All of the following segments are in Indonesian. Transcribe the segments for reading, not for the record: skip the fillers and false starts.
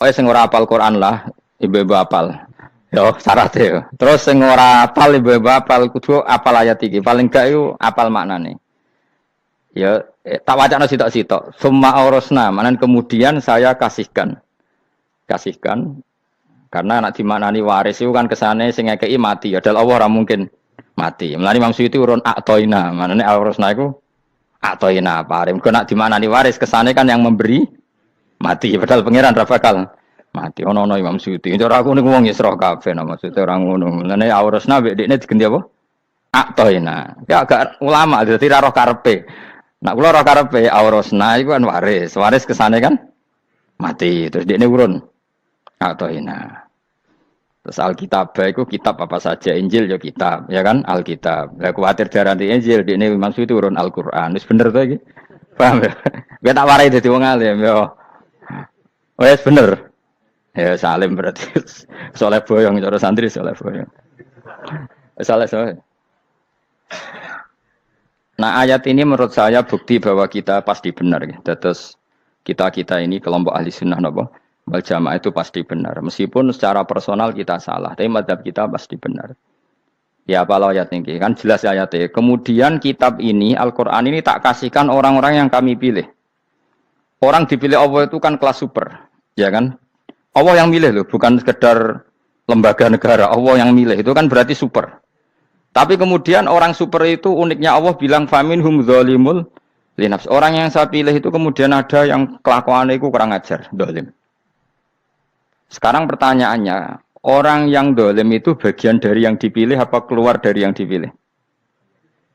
Oh, sing ora apal Quran lah, ibu-ibu apal. Yo syaratnya yo. Terus sing ora apal ibu-ibu apal kudu apal ayat iki. Paling gak yo apal maknane. Ya tak wacana sitok-sitok. Summa aurasna, manan kemudian saya kasihkan karena anak dimaknani waris itu kan kesane sing ngekeki mati. Adalah Allah ora mungkin mati. Mulane Imam Suyuti urun atoina, manane aurasna iku atoina parim. Kok nak dimaknani waris kesane kan yang memberi mati. Padahal pangeran ra bakal mati. Ono Imam Suyuti. Cara aku niku wong Isra kabeh no maksudnya ora ngono. Mulane aurasna mek dekne diganti apa? Atoina. Ya agak ulama dadi ra roh karepe. Nak kula ora karepe aurasna iku kan waris. Waris kesane kan mati. Terus dekne urun atoina. Terus Alkitab itu kitab apa saja, Injil ya kitab, ya kan Alkitab. Lah kuwatir darani Injil, dene maksud itu urun Al-Qur'an. Wis bener to iki? Paham ya? Gue tak warai dadi wong alim ya. Wes bener. Ya salim berarti. Soleh boyong cara santri soleh boyong. Soleh. Nah, ayat ini menurut saya bukti bahwa kita pasti benar gitu. Terus kita ini kelompok ahli sunnah napa? Wal jamaah itu pasti benar. Meskipun secara personal kita salah, tapi mazhab kita pasti benar. Ya apa ayat ini? Kan jelas ayatnya. Kemudian kitab ini, Al-Quran ini tak kasihkan orang-orang yang kami pilih. Orang dipilih Allah itu kan kelas super. Ya kan? Allah yang milih loh, bukan sekedar lembaga negara. Allah yang milih, itu kan berarti super. Tapi kemudian orang super itu uniknya Allah bilang, faminhum dzalimul linafs. Orang yang saya pilih itu kemudian ada yang kelakuannya itu kurang ajar, zalim. Sekarang pertanyaannya, orang yang dolim itu bagian dari yang dipilih apa keluar dari yang dipilih?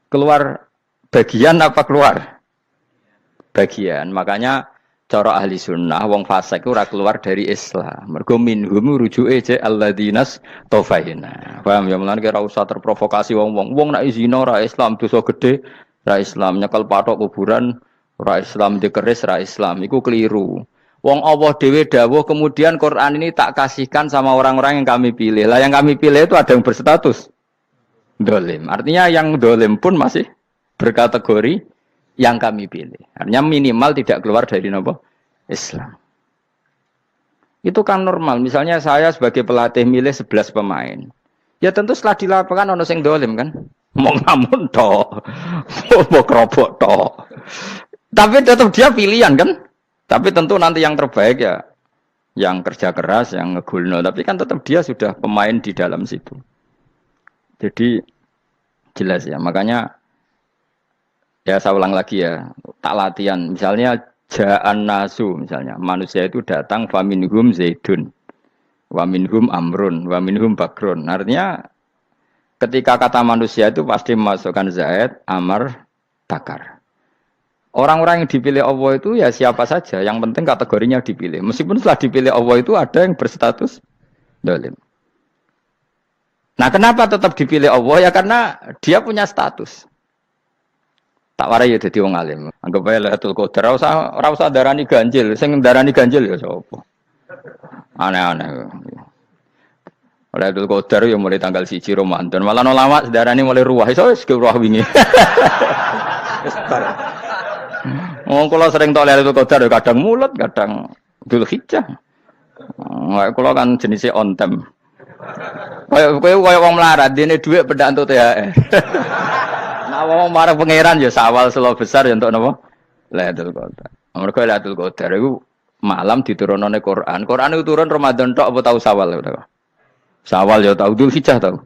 Keluar bagian apa keluar? Bagian. Makanya cara ahli sunnah, wong fasik itu keluar dari Islam. Mergo minhum rujuke je alladinas tofahina. Paham ya? Mulane kira usah terprovokasi wong-wong. Wong nak zina ra Islam, dosa gede ra Islam, nyekel patok kuburan ra Islam, dikeris ra Islam. Iku keliru. Wong Allah dhewe dawuh kemudian Quran ini tak kasihkan sama orang-orang yang kami pilih. Lah yang kami pilih itu ada yang berstatus dolim. Artinya yang dolim pun masih berkategori yang kami pilih. Artinya minimal tidak keluar dari nopo Islam. Itu kan normal. Misalnya saya sebagai pelatih milih 11 pemain. Ya tentu setelah di lapangan ono sing dolim kan. Mau ngamun toh. Mau kerobok toh. Tapi tetap dia pilihan kan. Tapi tentu nanti yang terbaik ya yang kerja keras, yang ngegulno. Tapi kan tetap dia sudah pemain di dalam situ. Jadi jelas ya. Makanya ya saya ulang lagi ya. Tak latihan. Misalnya ja'an nasu. Misalnya manusia itu datang faminhum zaidun. Waminhum amrun. Waminhum bakrun. Artinya ketika kata manusia itu pasti memasukkan zaid, amr, bakar. Orang-orang yang dipilih Allah itu ya siapa saja, yang penting kategorinya dipilih. Meskipun setelah dipilih Allah itu ada yang berstatus dolim. Nah kenapa tetap dipilih Allah? Ya karena dia punya status. Tak warai ya jadi wong alim. Anggap aja Lailatul Qadar. Ora usah darani ganjil. Sing darani ganjil ya sapa? Aneh-aneh. Lailatul Qadar ya mulai tanggal 1 Ramadan. Malah ulama darani mulai ruwah. Iso wis ruwah wingi. Oh, kalau sering tok Lailatul Qadar kadang mulut, kadang Dzulhijjah. Kalau kan jenisnya on time. Kayak wong melarat, dene dhuwit pendak entuk THR. Nah, wong marang pangeran ya sawal selo besar ya entuk napa? Lailatul Qadar. Mergo Lailatul Qadar iku malam diturunane Quran. Quran itu turun Ramadan tok apa tau Sawal ya? Sawal ya tau, Dzulhijjah tau.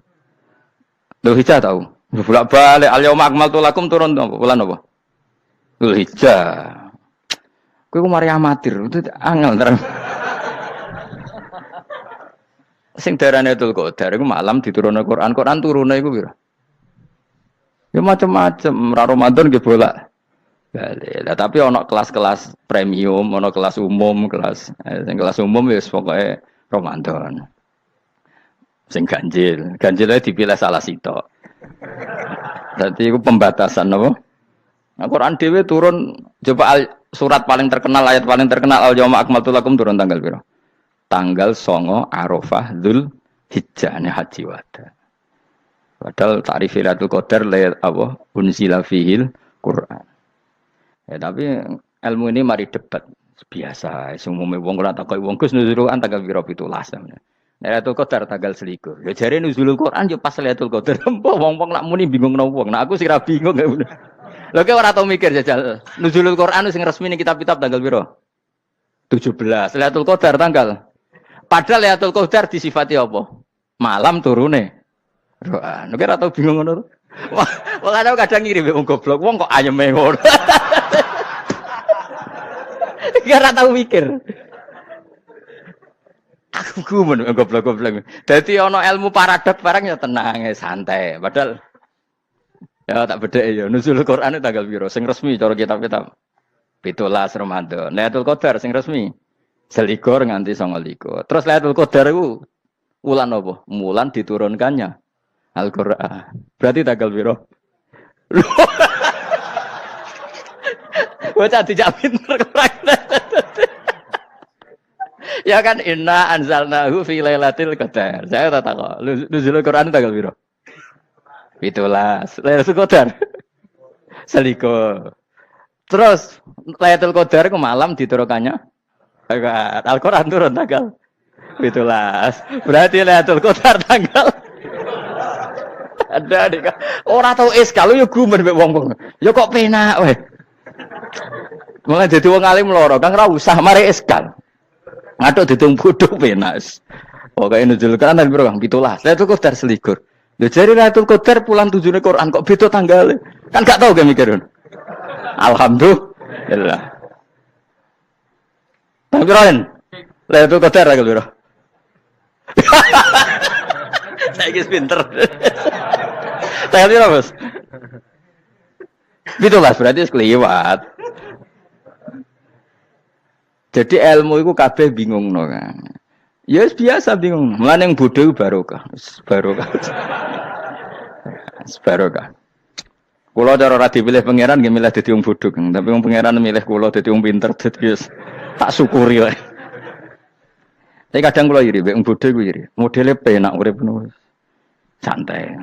Dzulhijjah tau. Bolak-balik al-yauma akmaltu lakum turun bulan apa? Dzulhijjah. Kowe ku mari amatir, itu angel terus. Sing darane Lailatul Qadar iku malam diturunne Quran. Quran turune iku pira? Ya macam-macam, ra Ramadan nggih bolak. Lah tapi ana kelas-kelas premium, ana kelas umum, sing kelas umum wis pokoke Ramadan. Sing ganjil, ganjile dipilih salah sitok. Dadi iku pembatasan apa? Nah, Quran dhewe turun coba surat paling terkenal, ayat paling terkenal al-yauma akmaltu lakum turun tanggal pira? Tanggal 9 Arafah Dzulhijjah haji wada. Padahal ta'rif Lailatul Qadar unzila fihil Quran. Ya tapi ilmu ini mari debat. Biasa, umume wong ora takoki wong Gus nuzul Quran tanggal piro 17. Lailatul Qadar tanggal 21. Ya jare nuzulul Quran yo pas Lailatul Qadar. Mbok wong-wong lak muni bingung nang wong. Nah aku sih ra bingung. Lho kowe ora tau mikir jajal. Nuzulul Quran sing resmi ning kitab-kitab tanggal piro? 17. Lailatul Qadar tanggal. Padahal Lailatul Qadar disifati apa? Malam turune. Quran. Nek ora tau bingung ngono. Wong kadang ngirim wong goblok, wong kok ayeme ngono. Ora tau mikir. Aku gumun goblok-goblok. Dadi ana ilmu paradok barang ya tenang, ya santai. Padahal ya tak bedhek ya nuzul Quran tanggal piro sing resmi cara kitab-kitab. 17 Ramadan. Lailatul Qadar sing resmi 21 nganti 29. Terus Lailatul Qadar iku wulan apa? Wulan diturunkannya Al-Qur'an. Berarti tanggal piro? Bocah dijak pinter kurang. Ya kan inna anzalnahu fi lailatul qadar. Saya tak tahu. Nuzul Quran tanggal piro? 17. Lailatul Qadar. Seliko. Terus Lailatul Qadar ke malam diturunkannya Al-Qur'an turun tanggal 17. Berarti Lailatul Qadar tanggal ada dik. Ora tau kalau yo gumen mek wong-wong. Yo kok penak weh. Mulai dadi wong alim loro, Kang ora usah mari eskal. Ngaduk ditung bodho penak. Pokoke nuzul Quran piro Kang 17. Lailatul Qadar selikur. Lho jare Lailatul Qadar pulang tujune Quran kok beda tanggale. Kan gak tau ge mikir. Alhamdulillah. Tapi Ron, Lailatul Qadar tanggal piro? Saiki pinter. Tanggal piro, Bos? 17 berarti wis kliwat. Jadi ilmu itu kabeh bingung no kan. Ya biasa bingung. Mulane yang bodoh barokah. Barokah. Barokah. Kulo cara ora dipilih pangeran nggih milih dadi wong bodoh, Kang. Tapi wong pangeran milih kulo dadi wong pinter dadi tak syukuri wae. Tapi kadang kulo iri, wong bodoh ku iri. Modele penak urip ngono. Santai.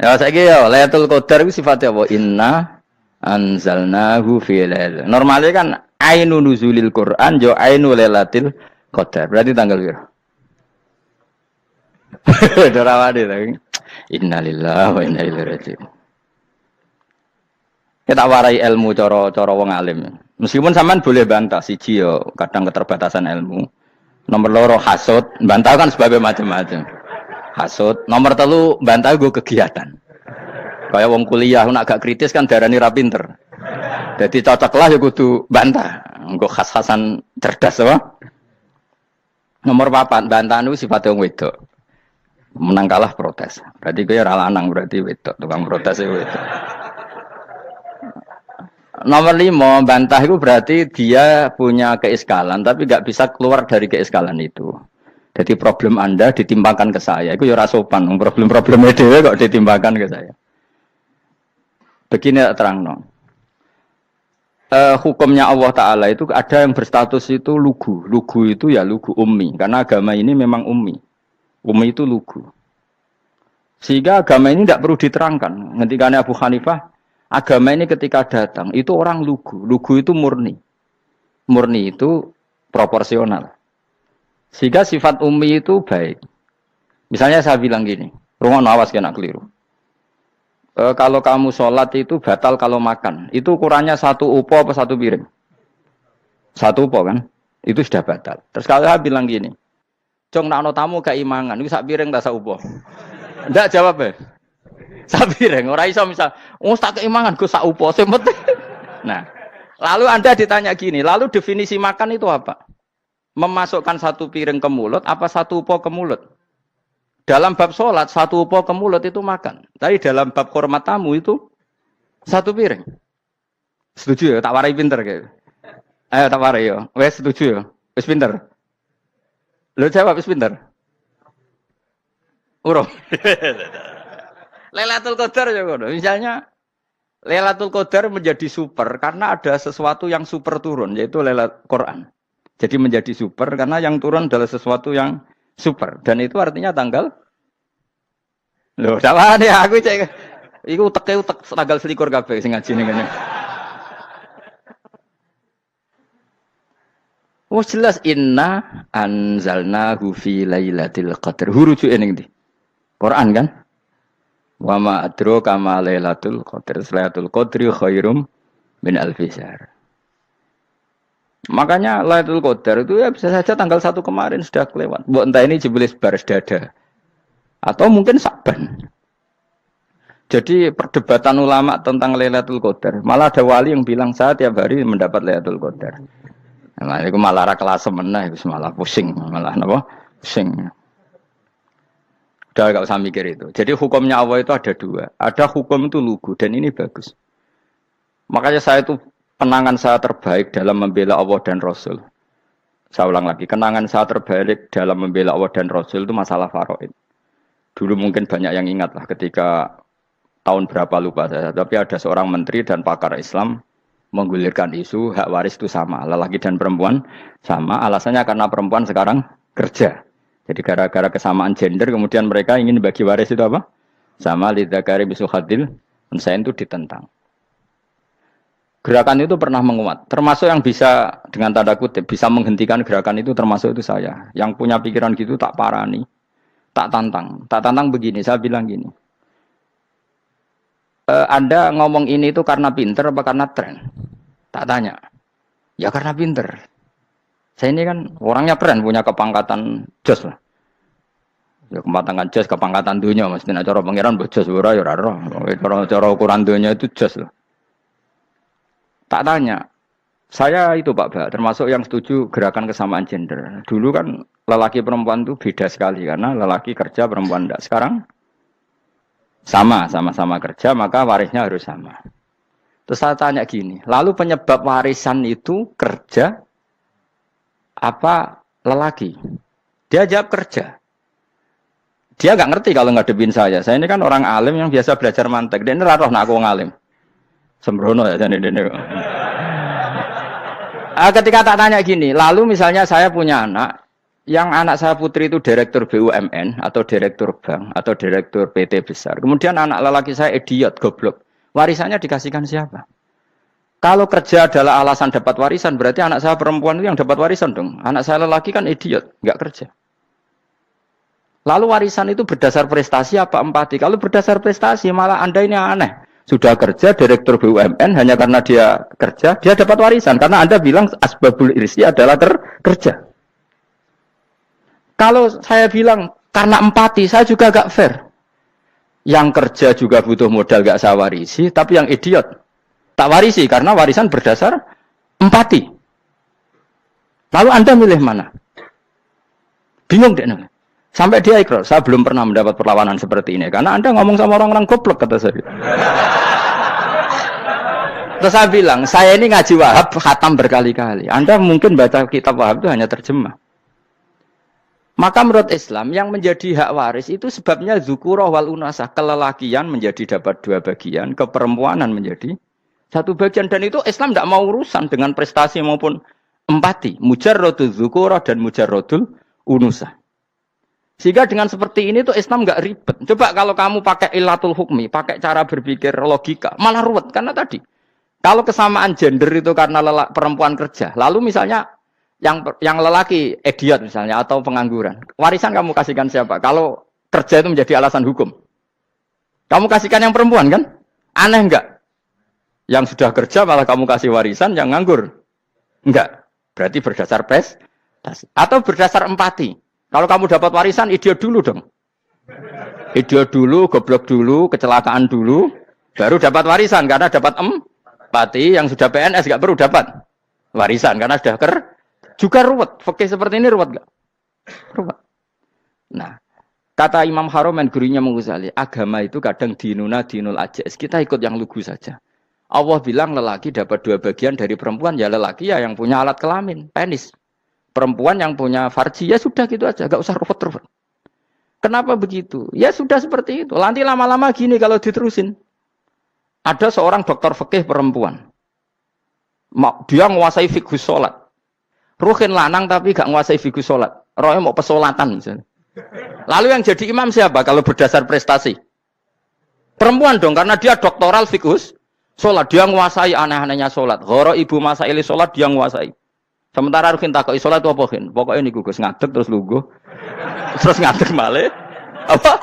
Ya saiki ya Lailatul Qadar iku sifate apa? Inna anzalnahu fi lail. Normale kan ainu nuzulil Quran yo ainu lailatul qadar. Berarti tanggal piro? Dorawade ta. Innalillahi wa inna ilaihi raji'un. Kita warai ilmu cara wong alim. Meskipun sampean boleh bantah siji yo kadang keterbatasan ilmu. Nomor loro hasud, bantah kan sebab macam-macam. Hasud, nomor telu bantah gue kegiatan. Kayak wong kuliah nak gak kritis kan darani ra pinter. Jadi cocoklah ya kudu bantah. Engko khas-khasan cerdas apa? Nomor 4, bantahan itu sifatnya wong wedok. Menang kalah protes. Berarti kowe ora lanang berarti wedok, tukang protes itu wedok. Nomor 5, bantah itu berarti dia punya keiskalan tapi gak bisa keluar dari keiskalan itu. Jadi problem Anda ditimbangkan ke saya, itu ya ora sopan. Problem-problemnya dhewe kok ditimbangkan ke saya. Begini terang hukumnya Allah Ta'ala itu ada yang berstatus itu lugu. Lugu itu ya lugu ummi. Karena agama ini memang ummi. Ummi itu lugu. Sehingga agama ini tidak perlu diterangkan. Ketika Abu Hanifah, agama ini ketika datang, itu orang lugu. Lugu itu murni. Murni itu proporsional. Sehingga sifat ummi itu baik. Misalnya saya bilang gini, rungono awas kena keliru. Kalau kamu sholat itu batal kalau makan. Itu ukurannya 1 upo apa 1 piring? 1 upo kan? Itu sudah batal. Terus kalau saya bilang gini, Jong nak tamu keimangan, itu 1 piring tak 1 upo. Ndak jawab ya? 1 piring. Orang iso misal, tak keimangan gue 1 upo. Nah, lalu Anda ditanya gini, lalu definisi makan itu apa? Memasukkan 1 piring ke mulut, apa 1 upo ke mulut? Dalam bab sholat, 1 upo ke mulut itu makan. Tapi dalam bab hormat tamu itu 1 piring. Setuju ya? Tak warai pinter kayak. Ayo tak warai ya. Wes setuju ya? Wes pinter. Lo jawab wes pinter. Urung. Lailatul Qadar ya ngono. Misalnya Lailatul Qadar menjadi super karena ada sesuatu yang super turun, yaitu Lailatul Quran. Jadi menjadi super karena yang turun adalah sesuatu yang super. Dan itu artinya tanggal. Loh, sama nih aku cek. Iku utek tanggal 21 kabeh sing ngaji ning kene. Oh jelas inna anzalnahu fi lailatul qadar. Huruju ning ndi? Quran kan? Wa ma adraka ma lailatul qadar. Lailatul qadri khairum min alfi syahr. Makanya Lailatul Qadar itu ya bisa saja tanggal 1 kemarin sudah kelewat. Mbok entah ini jebelis baris dada. Atau mungkin Saban. Jadi perdebatan ulama tentang Lailatul Qadar. Malah ada wali yang bilang saya tiap hari mendapat Lailatul Qadar. Nah, itu malah ra kelas meneh, itu malah pusing, malah napa? Pusing. Udah gak usah mikir itu. Jadi hukumnya Allah itu ada dua. Ada hukum itu lugu dan ini bagus. Makanya saya itu kenangan saya terbaik dalam membela Allah dan Rasul. Saya ulang lagi, kenangan saya terbaik dalam membela Allah dan Rasul itu masalah faraid. Dulu mungkin banyak yang ingat lah ketika tahun berapa lupa saya. Tapi ada seorang menteri dan pakar Islam menggulirkan isu hak waris itu sama. Lelaki dan perempuan sama. Alasannya karena perempuan sekarang kerja. Jadi gara-gara kesamaan gender kemudian mereka ingin bagi waris itu apa? Sama lidzakari bisul hadil. Saya itu ditentang. Gerakan itu pernah menguat, termasuk yang bisa dengan tanda kutip bisa menghentikan gerakan itu termasuk itu saya. Yang punya pikiran gitu tak parani, tak tantang begini. Saya bilang gini, Anda ngomong ini itu karena pinter apa karena tren? Tak tanya, ya karena pinter. Saya ini kan orangnya keren, punya kepangkatan jos lah. Ya kepangkatan jos, kepangkatan dunia, mesti cara pangeran bojos ora ya ora roh. Cara ukuran dunia itu jos lah. Tak tanya, saya itu Pak Ba, termasuk yang setuju gerakan kesamaan gender. Dulu kan lelaki perempuan itu beda sekali karena lelaki kerja perempuan tidak. Sekarang sama-sama kerja maka warisnya harus sama. Terus saya tanya gini, lalu penyebab warisan itu kerja apa lelaki? Dia jawab kerja. Dia nggak ngerti kalau ngadepin saya. Saya ini kan orang alim yang biasa belajar mantek. Dia ini raro nak aku ngalim. Sembrono ya jadi ini. Ketika tak tanya gini, lalu misalnya saya punya anak, yang anak saya putri itu direktur BUMN atau direktur bank atau direktur PT besar. Kemudian anak lelaki saya idiot, goblok. Warisannya dikasihkan siapa? Kalau kerja adalah alasan dapat warisan, berarti anak saya perempuan itu yang dapat warisan dong. Anak saya lelaki kan idiot, nggak kerja. Lalu warisan itu berdasar prestasi apa empati? Kalau berdasar prestasi malah Anda ini aneh. Sudah kerja direktur BUMN hanya karena dia kerja, dia dapat warisan. Karena Anda bilang asbabul irsi adalah kerja. Kalau saya bilang karena empati, saya juga gak fair. Yang kerja juga butuh modal gak saya warisi, tapi yang idiot tak warisi karena warisan berdasar empati. Lalu Anda milih mana? Bingung deh. Sampai dia ikrar, saya belum pernah mendapat perlawanan seperti ini. Karena Anda ngomong sama orang-orang goblok, kata saya. Terus saya bilang, saya ini ngaji Wahab, khatam berkali-kali. Anda mungkin baca kitab Wahab itu hanya terjemah. Maka menurut Islam, yang menjadi hak waris itu sebabnya zukurah wal unasah. Kelelakian menjadi dapat 2 bagian, keperempuanan menjadi 1 bagian. Dan itu Islam tidak mau urusan dengan prestasi maupun empati. Mujarrodul zukurah dan mujarrodul unusah. Sehingga dengan seperti ini tuh Islam nggak ribet. Coba kalau kamu pakai ilatul hukmi, pakai cara berpikir logika, malah ruwet. Karena tadi, kalau kesamaan gender itu karena perempuan kerja, lalu misalnya yang lelaki idiot misalnya atau pengangguran, warisan kamu kasihkan siapa? Kalau kerja itu menjadi alasan hukum, kamu kasihkan yang perempuan kan? Aneh nggak? Yang sudah kerja malah kamu kasih warisan, yang nganggur enggak? Berarti berdasar prestasi atau berdasar empati. Kalau kamu dapat warisan, idiot dulu dong. Idiot dulu, goblok dulu, kecelakaan dulu, baru dapat warisan. Karena dapat empati, yang sudah PNS gak perlu dapat warisan. Karena sudah juga ruwet. Fikih seperti ini ruwet gak? Ruwet. Nah, kata Imam Haromen, gurunya Ghazali, agama itu kadang dinuna dinul ajaz. Kita ikut yang lugu saja. Allah bilang lelaki dapat 2 bagian dari perempuan, ya lelaki ya yang punya alat kelamin, penis. Perempuan yang punya farji, ya sudah gitu aja, gak usah ruwet-ruwet. Kenapa begitu? Ya sudah seperti itu. Nanti lama-lama gini kalau diterusin. Ada seorang dokter fikih perempuan. Dia menguasai fikih sholat. Ruhin lanang tapi gak menguasai fikih sholat. Rohnya mau pesolatan misalnya. Lalu yang jadi imam siapa kalau berdasar prestasi? Perempuan dong, karena dia doktoral fikih sholat. Dia menguasai aneh-anehnya sholat. Horo ibu masaili sholat, dia menguasai. Sementara Rukin takoki salat apa Kin? Pokoke niku Gus ngadeg terus lungguh. Terus ngadeg malih. Apa?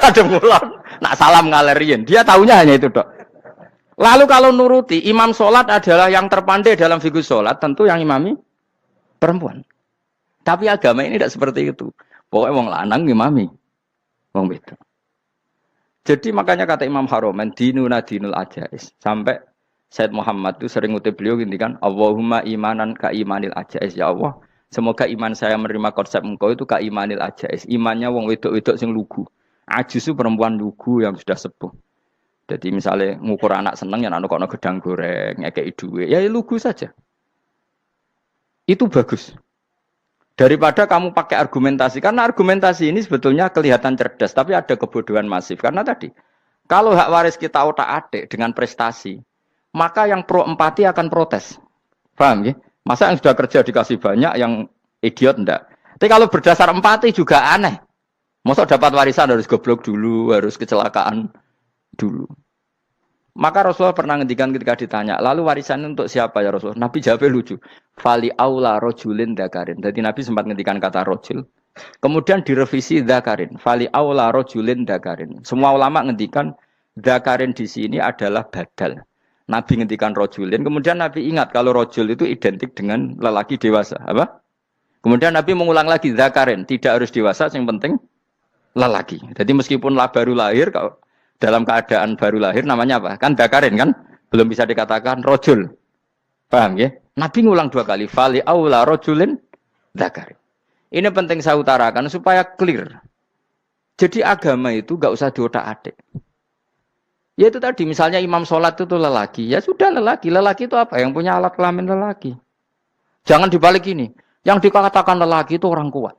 Ada ngulon. Nak salam ngaler riyen. Dia taunya hanya itu, Dok. Lalu kalau nuruti imam salat adalah yang terpandai dalam fikih salat, tentu yang imami perempuan. Tapi agama ini tidak seperti itu. Pokoknya wong lanang imami. Wong wedok. Jadi makanya kata Imam Haromen dinuna dinul ajais. Sampai Said Muhammad itu sering ngutip beliau gini kan, Allahumma imanan ka imanil ajais, ya Allah. Semoga iman saya menerima konsep engkau itu ka imanil ajais. Imannya wong wedok-wedok sing lugu. Ajis itu perempuan lugu yang sudah sepuh. Jadi misalnya ngukur anak seneng ya anak kono gedang goreng, ngekei duit, ya lugu saja. Itu bagus. Daripada kamu pakai argumentasi, karena argumentasi ini sebetulnya kelihatan cerdas, tapi ada kebodohan masif. Karena tadi, kalau hak waris kita otak-atik dengan prestasi, maka yang pro empati akan protes. Paham ya? Masa yang sudah kerja dikasih banyak, yang idiot enggak. Tapi kalau berdasar empati juga aneh. Masa dapat warisan harus goblok dulu, harus kecelakaan dulu. Maka Rasulullah pernah ngendikan ketika ditanya, lalu warisan untuk siapa ya Rasulullah? Nabi jawabnya lucu. Fali aula rojulin dakarin. Jadi Nabi sempat ngendikan kata rojul. Kemudian direvisi dakarin. Fali aula rojulin dakarin. Semua ulama ngendikan dakarin di sini adalah badal. Nabi ngendikan rojulin, kemudian Nabi ingat kalau rojul itu identik dengan lelaki dewasa. Apa? Kemudian Nabi mengulang lagi, zakarin, tidak harus dewasa, yang penting lelaki. Jadi meskipun baru lahir, kalau dalam keadaan baru lahir namanya apa? Kan zakarin kan? Belum bisa dikatakan rojul. Paham ya? Nabi ngulang 2 kali, fali aula rojulin zakarin. Ini penting saya utarakan supaya clear. Jadi agama itu gak usah diotak-atik. Ya itu tadi, misalnya imam sholat itu lelaki. Ya sudah lelaki. Lelaki itu apa? Yang punya alat kelamin lelaki. Jangan dibalik ini. Yang dikatakan lelaki itu orang kuat.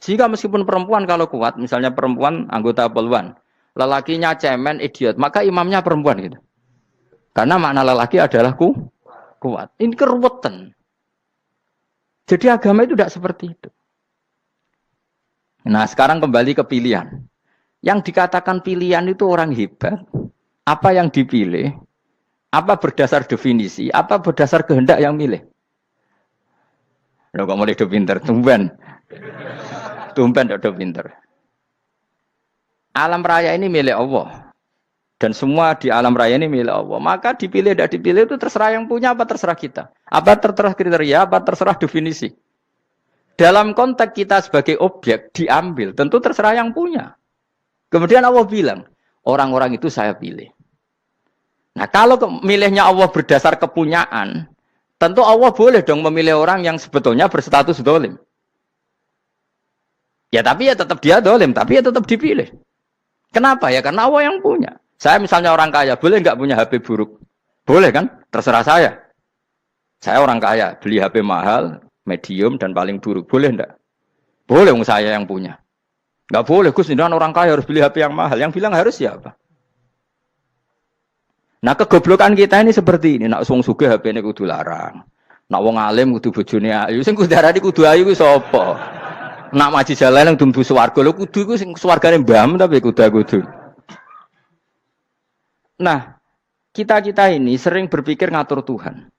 Sehingga meskipun perempuan kalau kuat, misalnya perempuan anggota poluan, lelakinya cemen, idiot, maka imamnya perempuan gitu. Karena makna lelaki adalah kuat. Ini keruwetan. Jadi agama itu tidak seperti itu. Nah sekarang kembali ke pilihan. Yang dikatakan pilihan itu orang hebat. Apa yang dipilih, apa berdasar definisi, apa berdasar kehendak yang milih. Loh kok mulai do pinter, tumben do pinter. Alam raya ini milik Allah. Dan semua di alam raya ini milik Allah. Maka dipilih tidak dipilih itu terserah yang punya, apa terserah kita. Apa terserah kriteria, apa terserah definisi. Dalam konteks kita sebagai objek diambil, tentu terserah yang punya. Kemudian Allah bilang, orang-orang itu saya pilih. Nah kalau milihnya Allah berdasar kepunyaan, tentu Allah boleh dong memilih orang yang sebetulnya berstatus dolim. Ya tapi ya tetap dia dolim, tapi ya tetap dipilih. Kenapa ya? Karena Allah yang punya. Saya misalnya orang kaya, boleh nggak punya HP buruk? Boleh kan? Terserah saya. Saya orang kaya, beli HP mahal, medium, dan paling buruk. Boleh enggak? Boleh saya yang punya. Nggak boleh, Gus, ini orang kaya harus beli HP yang mahal. Yang bilang harus siapa? Nah kegoblokan kita ini seperti ini. Nak wong sugih HP ini kudu larang. Nak wong alim kudu bojone ayu. Sing kudu darani kudu ayu ku sapa? Nak maji jalan nang dumbu swarga lho kudu ku sing swargane mbam tapi kudu. Nah, kita ini sering berpikir ngatur Tuhan.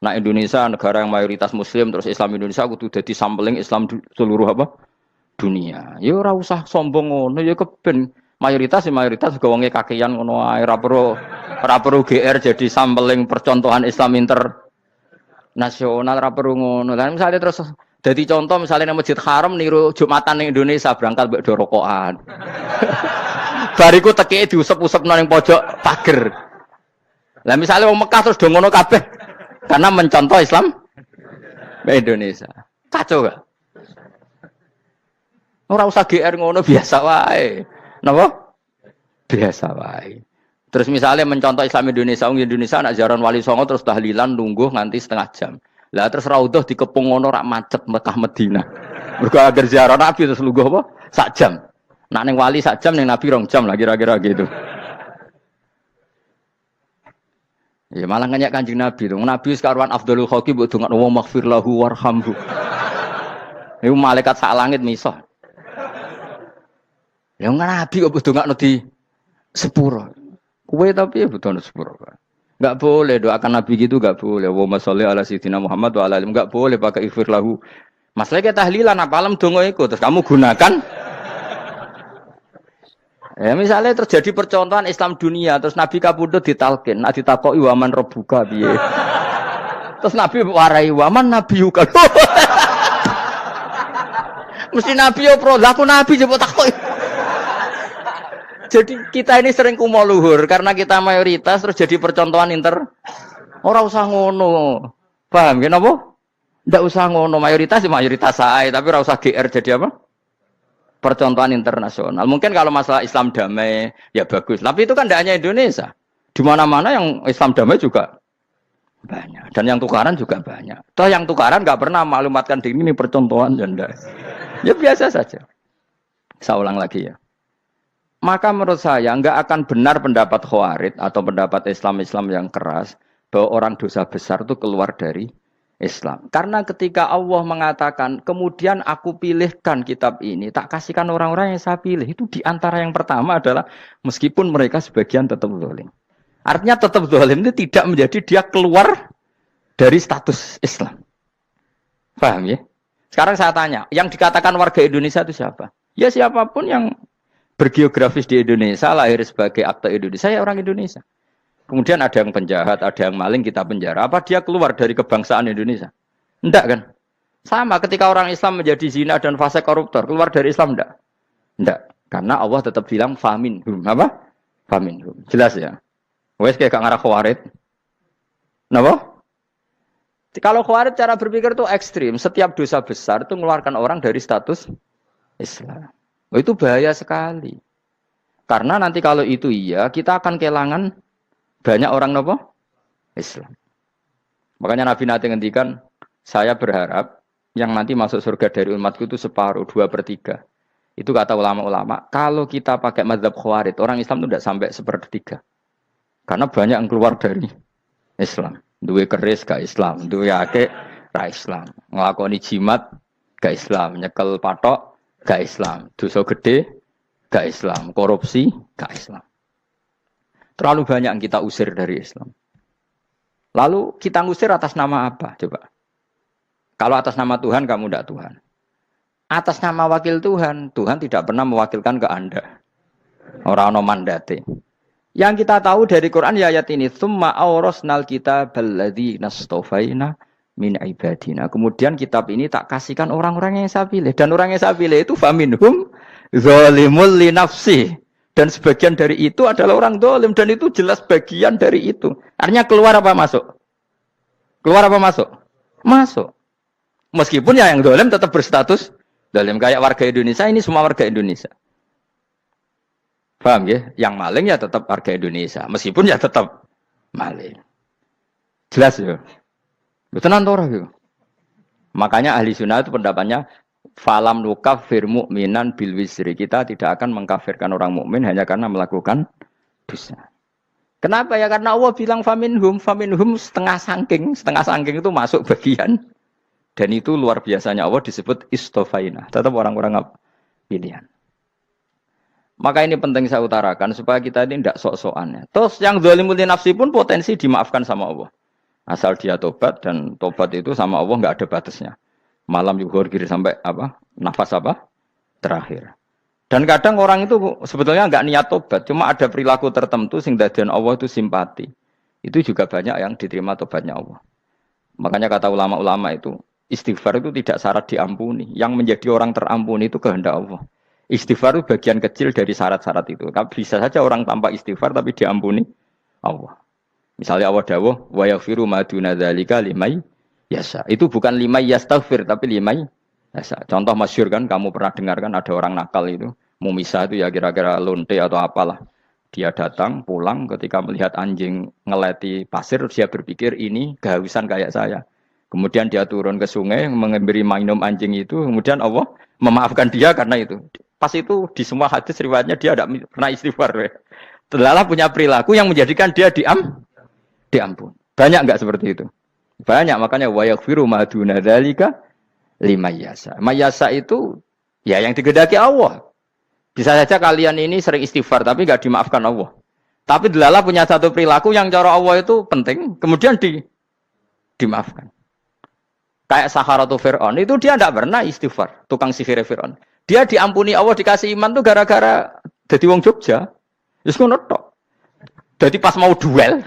Nah Indonesia negara yang mayoritas muslim terus Islam Indonesia kudu dadi sampling Islam seluruh apa? Dunia. Ya ora usah sombong ngono ya keben mayoritas juga wonge kakean ngono ae ora perlu GR jadi sampling percontohan Islam internasional ora perlu ngono. Lah misalnya terus dadi contoh misalnya nang Masjid Haram niru Jumatan ning Indonesia berangkat mbek do rokokan. Bariku tekike diusep-usepno ning pojok pager. Lah misalnya wong Mekah terus do ngono kabeh karena mencontoh Islam Indonesia. Kacau gak? Ora usah GR ngono biasa wae. Napa? Biasa wae. Terus misalnya mencontoh Islam Indonesia, Indonesia anak jaran Wali Songo terus tahlilan nunggu nganti setengah jam. Lah terus raudhah dikepung ngono rak macet Mekah Madinah. Mergo agar ziarah Nabi terus lungguh apa? Sak jam. Nak ning wali sak jam ning Nabi 2 jam lah kira-kira gitu. Ya malah nganyak Kanjeng Nabi tuh. Nabi sekaruan Afdhalul Khalqi mbok dongakno wa maghfir lahu warhamhu. Iku malaikat sak langit misah. Ya Nabi kok ndongakno di sepuro. Kowe tapi ya butuh sepuro. Enggak boleh doakan Nabi gitu enggak boleh. Allahumma sholli ala sayyidina Muhammad wa ala alihi. Enggak boleh pakai ighfir lahu. Masalahnya kita tahlilan apa alam donga iku terus kamu gunakan ya misalnya terjadi percontohan Islam dunia terus Nabi kapundhut ditalkin, nak ditakoki waman rabbuka piye. Terus Nabi warai waman nabiyuka. Mesti Nabi yo pro, lah aku Nabi coba takoki. Jadi kita ini sering kumo luhur karena kita mayoritas terus jadi percontohan ora usah ngono. Paham ya napa? Ndak usah ngono mayoritas ya mayoritas sae tapi ora usah GR jadi apa? Percontohan internasional. Mungkin kalau masalah Islam damai ya bagus. Tapi itu kan tidak hanya Indonesia. Di mana-mana yang Islam damai juga banyak. Dan yang tukaran juga banyak. Toh yang tukaran nggak pernah maklumatkan diri ini percontohan janda. Ya biasa saja. Saya ulang lagi ya. Maka menurut saya nggak akan benar pendapat Khawarij atau pendapat Islam-Islam yang keras bahwa orang dosa besar itu keluar dari Islam. Karena ketika Allah mengatakan, kemudian aku pilihkan kitab ini, tak kasihkan orang-orang yang saya pilih. Itu diantara yang pertama adalah, meskipun mereka sebagian tetap zalim. Artinya tetap zalim itu tidak menjadi dia keluar dari status Islam. Paham ya? Sekarang saya tanya, yang dikatakan warga Indonesia itu siapa? Ya siapapun yang bergeografis di Indonesia, lahir sebagai akte Indonesia, saya orang Indonesia. Kemudian ada yang penjahat, ada yang maling kita penjara. Apa dia keluar dari kebangsaan Indonesia? Enggak kan? Sama ketika orang Islam menjadi zina dan fase koruptor, keluar dari Islam enggak? Enggak. Karena Allah tetap bilang faminhum. Apa? Faminhum. Jelas ya? Wes kayak gak ngarah Khawarij. Napa? Kalau Khawarij cara berpikir itu ekstrim. Setiap dosa besar itu mengeluarkan orang dari status Islam. Oh, itu bahaya sekali. Karena nanti kalau itu iya, kita akan kehilangan banyak orang nopo Islam. Makanya Nabi nanti ngendikan, saya berharap yang nanti masuk surga dari umatku itu separuh, 2/3. Itu kata ulama-ulama. Kalau kita pakai mazhab Khawarij, orang Islam itu tidak sampai 1/3. Karena banyak yang keluar dari Islam. Duwe keris gak Islam, duwe akeh ra Islam. Nglakoni jimat gak Islam, nyekel patok gak Islam, dosa gede gak Islam, korupsi gak Islam. Terlalu banyak yang kita usir dari Islam. Lalu kita ngusir atas nama apa? Coba. Kalau atas nama Tuhan, kamu tidak Tuhan. Atas nama wakil Tuhan, Tuhan tidak pernah mewakilkan ke Anda. Orang-orang mandate. Yang kita tahu dari Quran ya ayat ini, tsumma awrasnal kitabal ladzina astafaina min ibadina. Kemudian kitab ini tak kasihkan orang-orang yang saya pilih. Dan orang yang saya pilih itu faminhum zalimul li nafsihi. Dan sebagian dari itu adalah orang dolim. Dan itu jelas bagian dari itu. Artinya keluar apa masuk? Keluar apa masuk? Masuk. Meskipun ya yang dolim tetap berstatus dolim. Kayak warga Indonesia, ini semua warga Indonesia. Paham ya? Yang maling ya tetap warga Indonesia. Meskipun ya tetap maling. Jelas ya? Betul nanti. Makanya ahli sunnah itu pendapatnya, falam nukafir mu'minan bil wisri. Kita tidak akan mengkafirkan orang mukmin hanya karena melakukan dosa. Kenapa ya? Karena Allah bilang faminhum setengah sangking itu masuk bagian. Dan itu luar biasanya Allah disebut istofaina. Tetap orang-orang pilihan. Maka ini penting saya utarakan supaya kita ini tidak sok-sokan. Ya. Terus yang zalimul nafsi pun potensi dimaafkan sama Allah. Asal dia tobat, dan tobat itu sama Allah nggak ada batasnya. Malam yuhur kiri sampai apa? Nafas apa? Terakhir. Dan kadang orang itu sebetulnya nggak niat tobat, cuma ada perilaku tertentu sehingga dadian Allah itu simpati. Itu juga banyak yang diterima tobatnya Allah. Makanya kata ulama-ulama itu, istighfar itu tidak syarat diampuni. Yang menjadi orang terampuni itu kehendak Allah. Istighfar itu bagian kecil dari syarat-syarat itu. Bisa saja orang tanpa istighfar tapi diampuni Allah. Misalnya Allah dawuh, wa yaghfiru ma duna dzalika limay yasha. Itu bukan limay yastaghfir tapi limay yasha. Contoh masyhur kan, kamu pernah dengar kan ada orang nakal itu, mumisah itu ya kira-kira lonte atau apalah. Dia datang pulang ketika melihat anjing ngeleti pasir, dia berpikir ini kehausan kayak saya. Kemudian dia turun ke sungai memberi minum anjing itu, kemudian Allah memaafkan dia karena itu. Pas itu di semua hadis riwayatnya dia tidak pernah istighfar. Telah punya perilaku yang menjadikan dia diampun. Banyak enggak seperti itu? Banyak, makanya wa yaghfiru ma duna dzalika limayasa. Mayasa itu ya yang digedaki Allah. Bisa saja kalian ini sering istighfar tapi enggak dimaafkan Allah. Tapi delala punya satu perilaku yang cara Allah itu penting, kemudian dimaafkan. Kayak Saharatu Fir'aun, itu dia tidak pernah istighfar, tukang sihir Fir'aun. Dia diampuni Allah, dikasih iman tuh gara-gara jadi wong Jogja. Terus ngono tok. Jadi pas mau duel,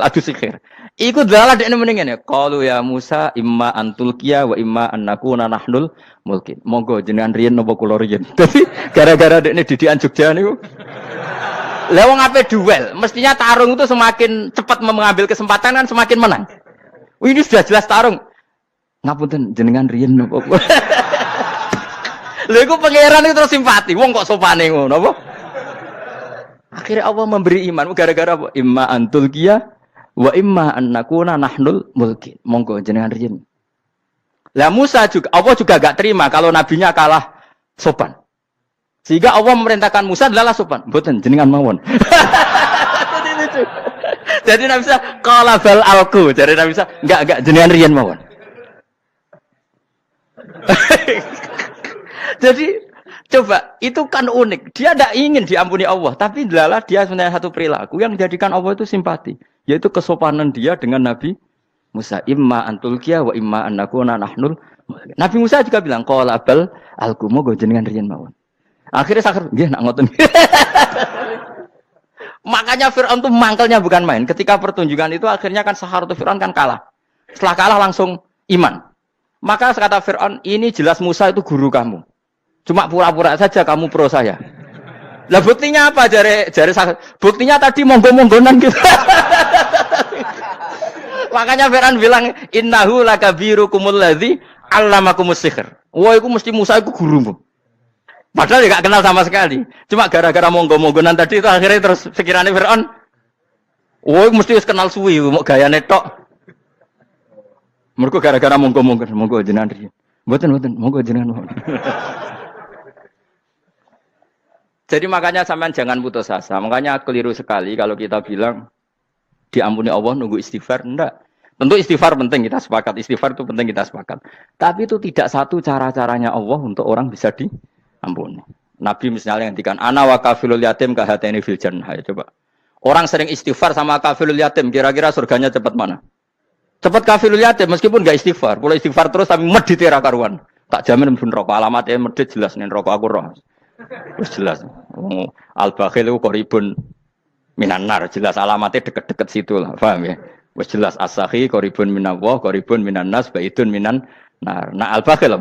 adu sihir. Iku delala dekne mendingan ya. Qalu ya Musa imma antulqiya wa imma annakuna nahnul mulkin. Monggo jenengan riyen napa kula riyen. Dadi gara-gara dekne didikan Jogja niku. Lah wong ape duel, mestinya tarung itu semakin cepat mengambil kesempatan kan semakin menang. Ini sudah jelas tarung. Ngapunten jenengan riyen napa. Lha iku pangeran itu terus simpati. Wong kok sopane ngono apa? Akhirnya Allah memberi iman gara-gara apa? Imma antulqiya wa imma annakuna nahnul mulkin. Monggo jenengan riyen. Lah Musa juga Allah juga gak terima kalau nabinya kalah sopan. Sehingga Allah memerintahkan Musa adalah sopan. Mboten jenengan mawon. Jadi Nabi Musa qala bal alqu. Jadi Nabi Musa enggak jenengan riyen mawon. Jadi coba, itu kan unik. Dia tidak ingin diampuni Allah, tapi adalah dia sebenarnya satu perilaku yang menjadikan Allah itu simpati, yaitu kesopanan dia dengan Nabi Musa. Imma antulqiya wa imma annakuna nahnul. Nabi Musa juga bilang qala bal alqu moga jenengan riyen mawon. Akhirnya sakar, nggih nak ngoten. Makanya Fir'aun itu mangkelnya bukan main. Ketika pertunjukan itu akhirnya kan Saharatu Fir'aun kan kalah. Setelah kalah langsung iman. Maka kata Fir'aun, ini jelas Musa itu guru kamu. Cuma pura-pura saja kamu pro saya. Lah buktinya apa? Jare buktinya tadi monggo-monggonan gitu. Makanya Fir'aun bilang innahu lakabirukumul ladzi 'allamakumus sihr. Wah, iku mesti Musa iku gurumu. Padahal dia gak kenal sama sekali. Cuma gara-gara monggo-monggonan tadi itu akhirnya terus pikirannya Fir'aun. Wah, mesti wis kenal suwi, mau gayane tok. Mergo gara-gara monggo-monggon, monggo jenengan riyen. Mboten, monggo jenengan. Jadi makanya sampean jangan putus asa. Makanya keliru sekali kalau kita bilang diampuni Allah nunggu istighfar. Enggak. Tentu istighfar penting, kita sepakat. Istighfar itu penting, kita sepakat. Tapi itu tidak satu cara-caranya Allah untuk orang bisa diampuni. Nabi misalnya ngendikan ana wa kafilul yatim kahateni fil jannah. Coba. Orang sering istighfar sama kafilul yatim, kira-kira surganya cepat mana? Cepat kafilul yatim meskipun enggak istighfar. Kalau istighfar terus tapi medit ra karuan. Tak jamin pun rokok alamatnya medit jelas nih rokok aku roh. Wis jelas. Al-bakhil itu qoribun minan nar, jelas alamatnya deket-deket situ lah, paham ya? Wis jelas as-sakhi qoribun minallah, qoribun minan nas, baitun minan nar. Nah al-bakhil